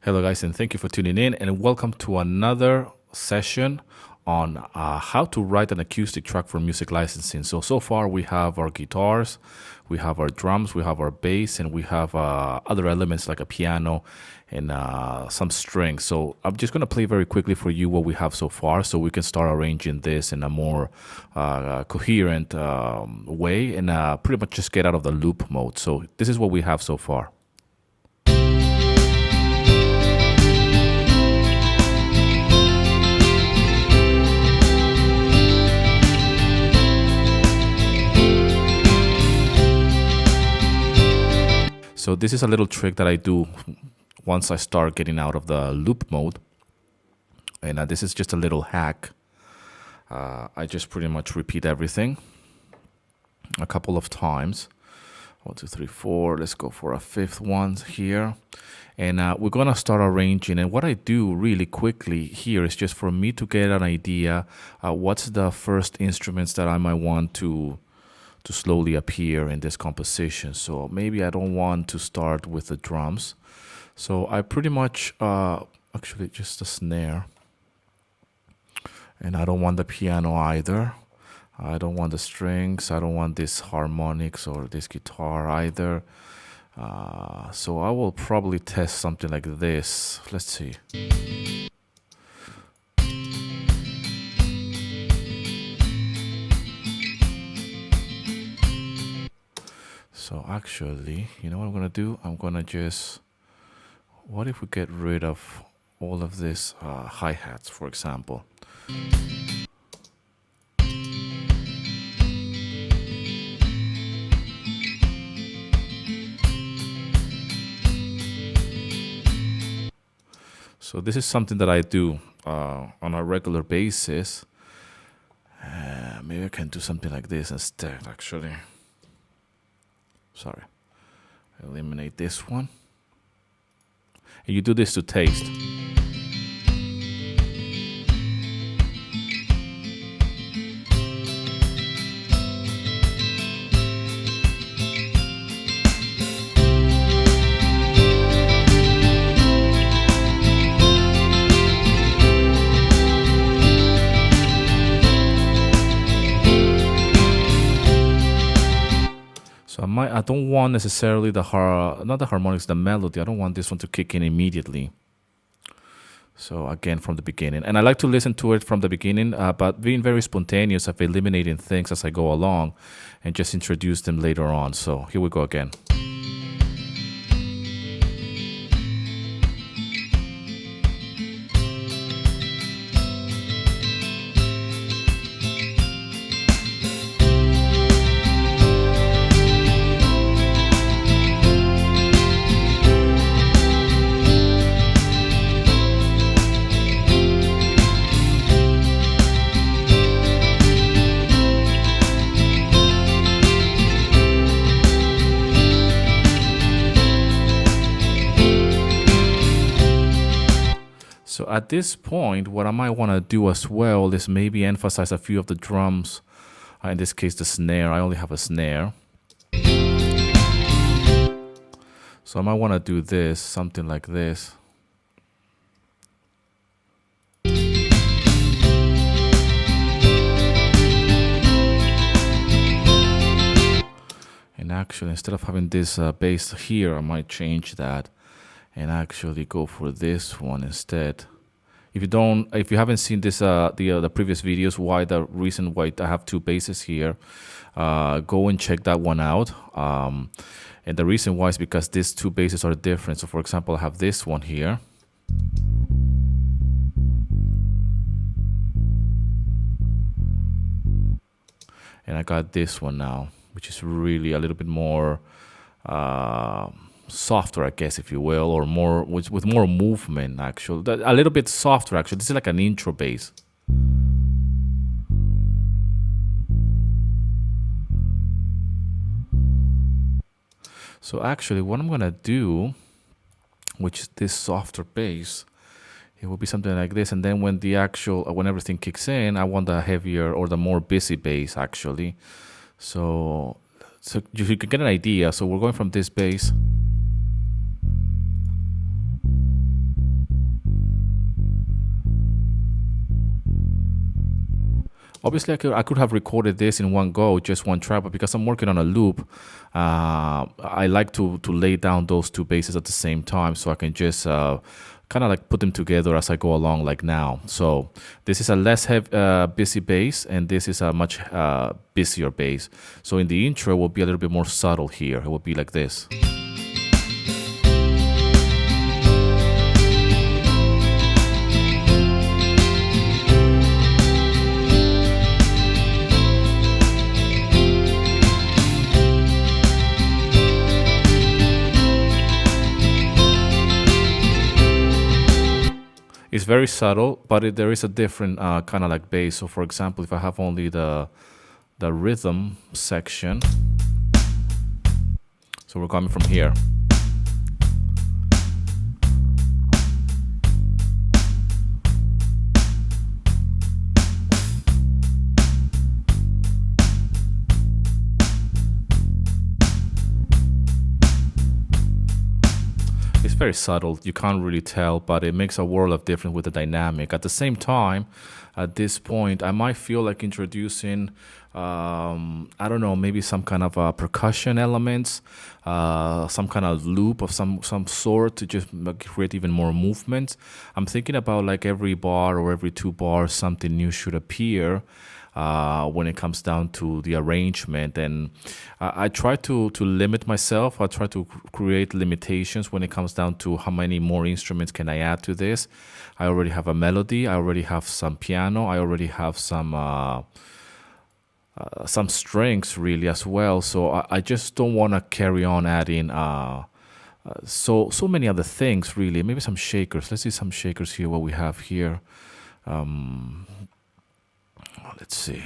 Hello, guys, and thank you for tuning in, and welcome to another session on how to write an acoustic track for music licensing. So far we have our guitars, we have our drums, we have our bass, and we have other elements like a piano and some strings. So I'm just going to play very quickly for you what we have so far so we can start arranging this in a more coherent way and pretty much just get out of the loop mode. So this is what we have so far. So this is a little trick that I do once I start getting out of the loop mode. And this is just a little hack. I just pretty much repeat everything a couple of times. 1, 2, 3, 4. Let's go for a fifth one here. And we're going to start arranging. And what I do really quickly here is just for me to get an idea what's the first instruments that I might want to slowly appear in this composition. So maybe I don't want to start with the drums. So I pretty much, actually just a snare. And I don't want the piano either. I don't want the strings. I don't want this harmonics or this guitar either. So I will probably test something like this. Let's see. So actually, you know what I'm going to do? I'm going to just, what if we get rid of all of this hi-hats, for example? So this is something that I do on a regular basis. Maybe I can do something like this instead, actually. Sorry. Eliminate this one. And you do this to taste. So I don't want necessarily not the harmonics, the melody. I don't want this one to kick in immediately. So again, from the beginning. And I like to listen to it from the beginning, but being very spontaneous of eliminating things as I go along and just introduce them later on. So here we go again. So at this point, what I might want to do as well is maybe emphasize a few of the drums. In this case, the snare. I only have a snare. So I might want to do this, something like this. And actually, instead of having this bass here, I might change that and actually go for this one instead. If you haven't seen this, the previous videos, the reason why I have two basses here, go and check that one out. And the reason why is because these two basses are different. So for example, I have this one here. And I got this one now, which is really a little bit more softer, I guess, if you will, or more with more movement, actually. A little bit softer, actually. This is like an intro bass. So actually, what I'm going to do, which is this softer bass, it will be something like this. And then when when everything kicks in, I want the heavier or the more busy bass, actually. So you can get an idea. So we're going from this bass. Obviously, I could have recorded this in one go, just one track, but because I'm working on a loop, I like to lay down those two basses at the same time, so I can just kind of like put them together as I go along, like now. So this is a less busy bass, and this is a much busier bass. So in the intro, it will be a little bit more subtle here. It will be like this. It's very subtle, but there is a different kind of like bass. So for example, if I have only the rhythm section, so we're coming from here. It's very subtle, you can't really tell, but it makes a world of difference with the dynamic. At the same time, at this point, I might feel like introducing, I don't know, maybe some kind of percussion elements, some kind of loop of some sort to just create even more movement. I'm thinking about like every bar or every 2 bars, something new should appear. When it comes down to the arrangement, and I try to limit myself. I try to create limitations when it comes down to how many more instruments can I add to this. I already have a melody, I already have some piano, I already have some strings really as well, so I just don't want to carry on adding so many other things really. Maybe some shakers. Let's see some shakers here, what we have here. Let's see.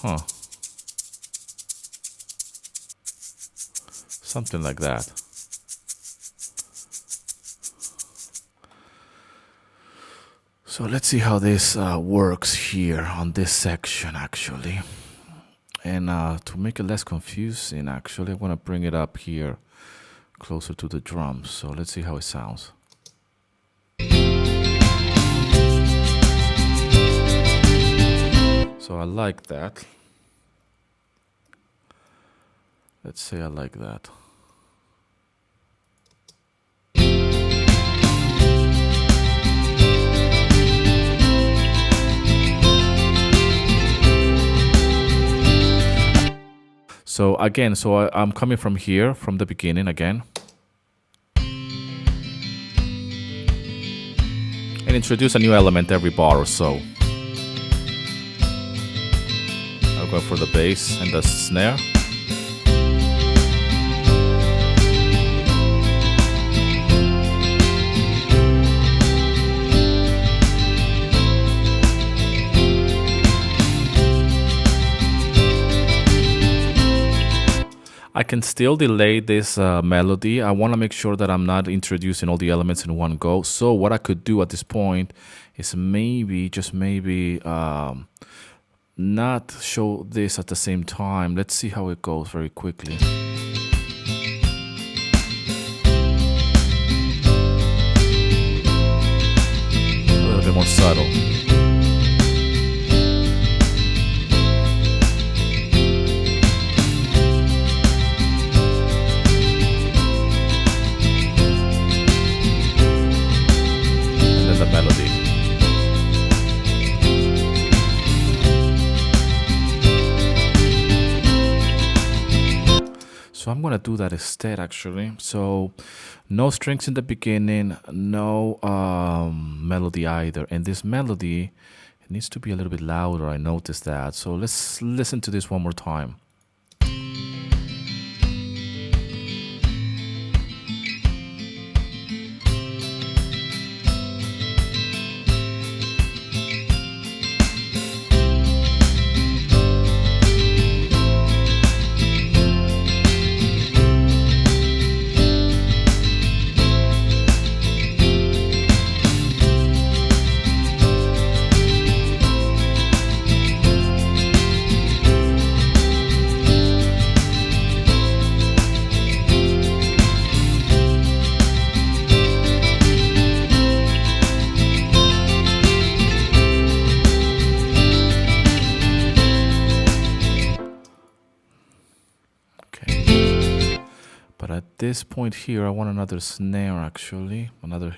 Huh. Something like that. So let's see how this works here on this section actually. And to make it less confusing actually, I want to bring it up here closer to the drums. So let's see how it sounds. So I like that. Let's say I like that. So again, I'm coming from here, from the beginning again. And introduce a new element every bar or so. I'll go for the bass and the snare. I can still delay this melody. I want to make sure that I'm not introducing all the elements in one go. So what I could do at this point is maybe, just maybe, not show this at the same time. Let's see how it goes very quickly. A little bit more subtle. Melody. So I'm gonna do that instead actually. So no strings in the beginning, no melody either. And this melody, it needs to be a little bit louder, I noticed that. So let's listen to this one more time. But at this point here, I want another snare actually, another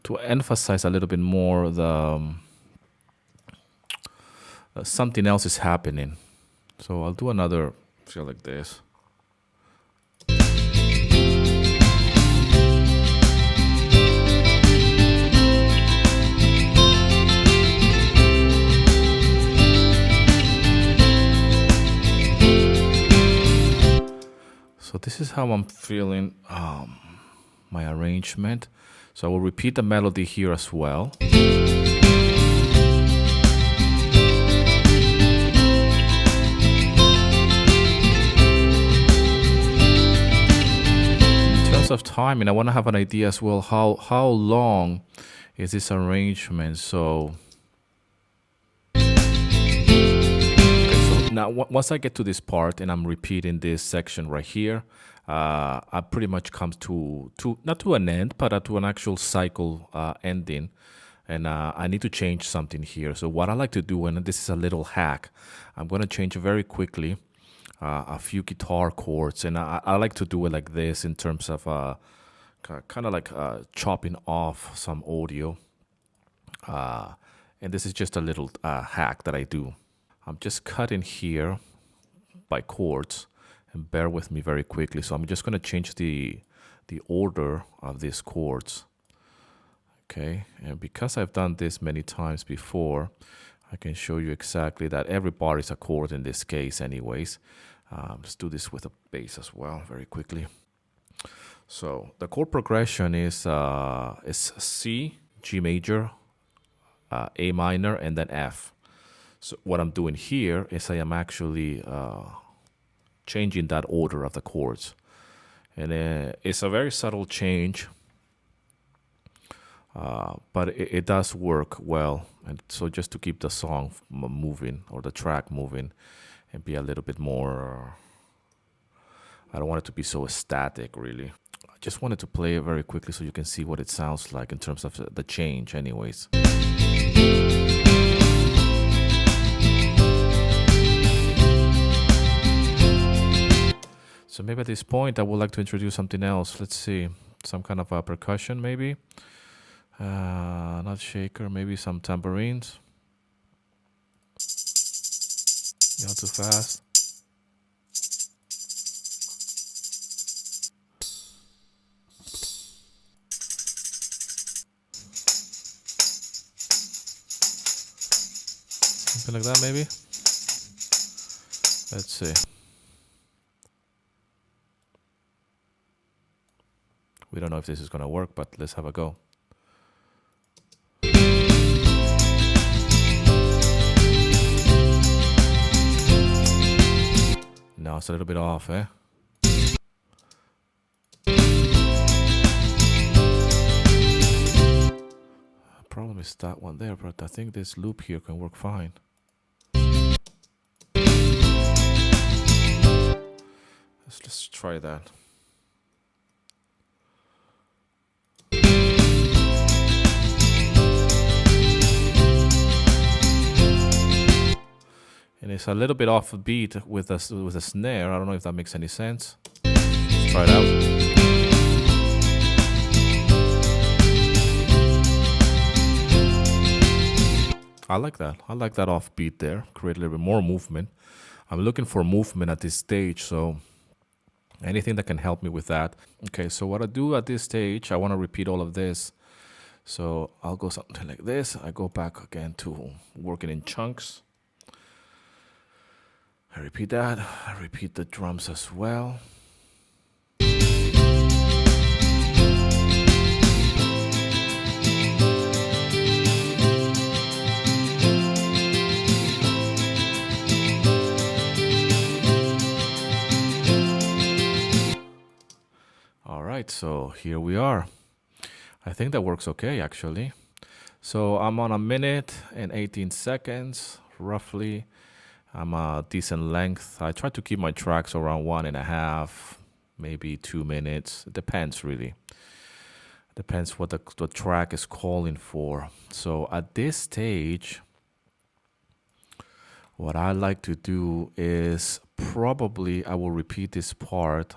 to emphasize a little bit more the something else is happening. So I'll do another feel like this. So this is how I'm feeling my arrangement. So I will repeat the melody here as well. In terms of timing, I want to have an idea as well how long is this arrangement. So now, once I get to this part and I'm repeating this section right here, I pretty much come to not to an end, but to an actual cycle ending. And I need to change something here. So what I like to do, and this is a little hack, I'm going to change very quickly a few guitar chords. And I like to do it like this in terms of kind of like chopping off some audio. And this is just a little hack that I do. I'm just cutting here by chords, and bear with me very quickly. So I'm just going to change the order of these chords. Okay, and because I've done this many times before, I can show you exactly that every bar is a chord in this case anyways. Let's do this with a bass as well very quickly. So the chord progression is C, G major, A minor, and then F. So what I'm doing here is I am actually changing that order of the chords. And it's a very subtle change, but it does work well. And so just to keep the song moving or the track moving and be a little bit more, I don't want it to be so static really. I just wanted to play it very quickly so you can see what it sounds like in terms of the change anyways. So maybe at this point, I would like to introduce something else. Let's see, some kind of a percussion maybe. Not shaker, maybe some tambourines. Not too fast. Something like that maybe. Let's see. We don't know if this is going to work, but let's have a go. No, it's a little bit off, eh? Problem is that one there, but I think this loop here can work fine. Let's try that. And it's a little bit off beat with a snare. I don't know if that makes any sense. Let's try it out. I like that. I like that off beat there. Create a little bit more movement. I'm looking for movement at this stage, so anything that can help me with that. Okay, so what I do at this stage, I want to repeat all of this. So I'll go something like this. I go back again to working in chunks. I repeat that. I repeat the drums as well. All right, so here we are. I think that works okay, actually. So I'm on 1 minute and 18 seconds, roughly. I'm a decent length. I try to keep my tracks around 1.5, maybe 2 minutes. It depends, really. Depends what the track is calling for. So at this stage, what I like to do is probably I will repeat this part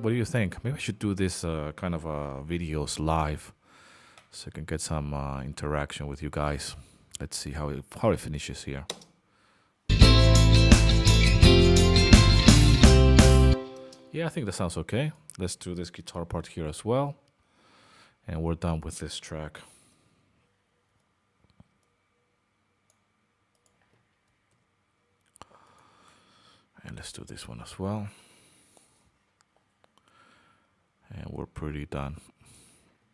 what do you think? Maybe I should do this kind of videos live, so I can get some interaction with you guys. Let's see how it finishes here. Yeah, I think that sounds okay. Let's do this guitar part here as well, and we're done with this track. And let's do this one as well. And we're pretty done.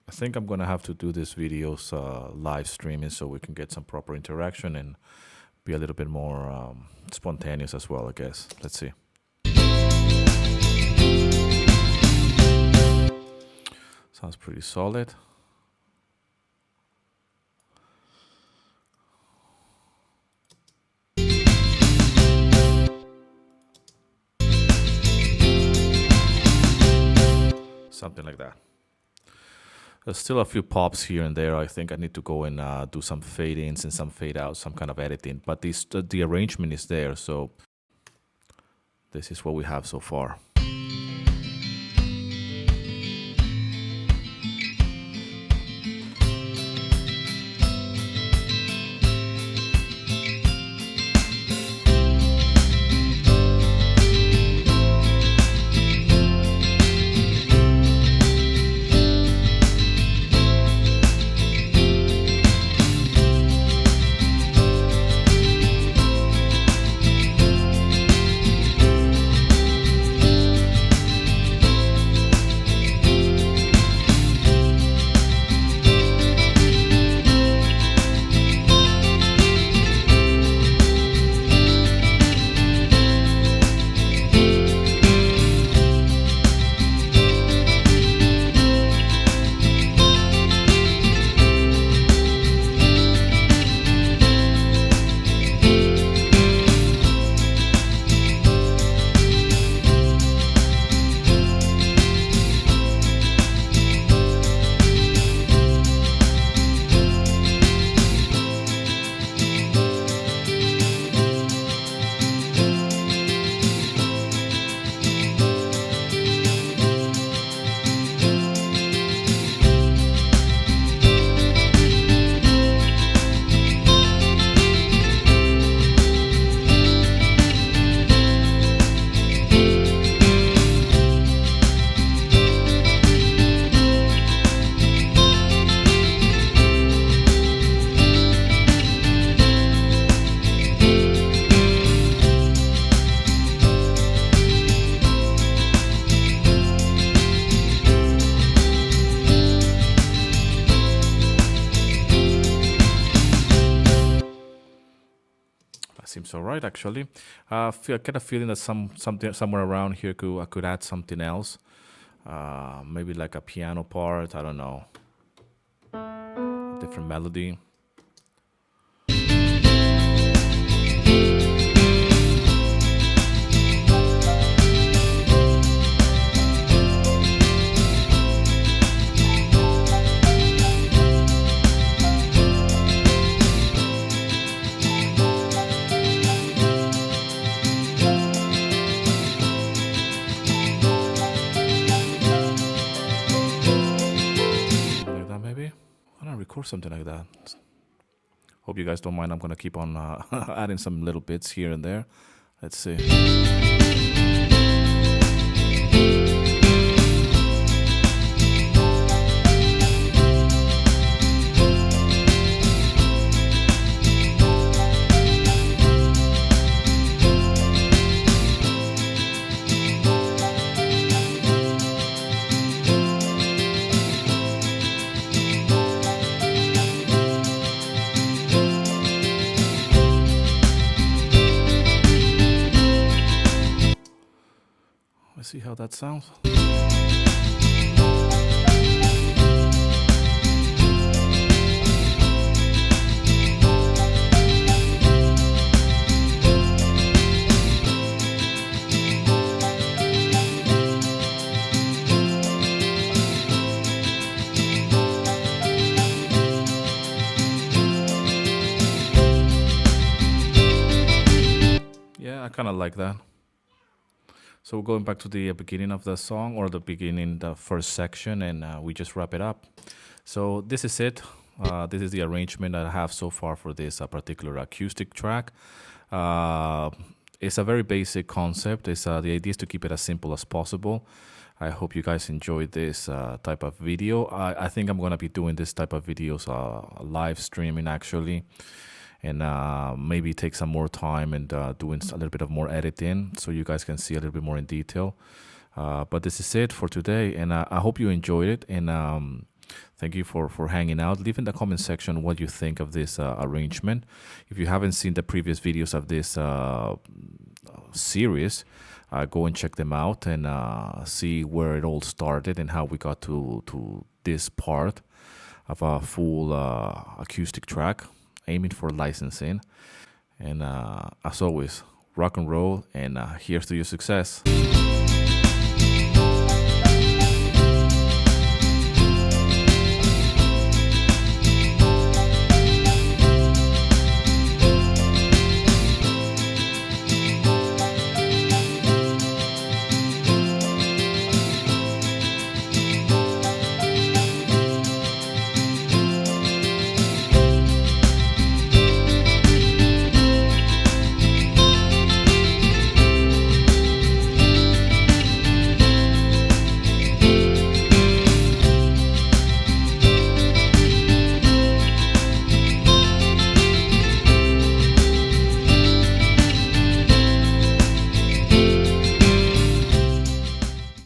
I think I'm gonna have to do these videos live streaming so we can get some proper interaction and be a little bit more spontaneous as well, I guess. Let's see. Sounds pretty solid. Something like that. There's still a few pops here and there. I think I need to go and do some fade ins and some fade outs, some kind of editing. But the arrangement is there, so this is what we have so far. Seems all right, actually. I kind of feeling that somewhere around here I could add something else. Maybe like a piano part. I don't know. A different melody. Or something like that. Hope you guys don't mind. I'm gonna keep on adding some little bits here and there. Let's see. Let's see how that sounds. Yeah, I kind of like that. So we're going back to the beginning of the song, or the beginning, the first section, and we just wrap it up. So this is it. This is the arrangement that I have so far for this particular acoustic track. It's a very basic concept. The idea is to keep it as simple as possible. I hope you guys enjoyed this type of video. I think I'm going to be doing this type of videos live streaming, actually. And maybe take some more time and doing a little bit of more editing so you guys can see a little bit more in detail. But this is it for today, and I hope you enjoyed it. And thank you for hanging out. Leave in the comment section what you think of this arrangement. If you haven't seen the previous videos of this series, go and check them out and see where it all started and how we got to this part of a full acoustic track, aiming for licensing. And as always, rock and roll, and here's to your success.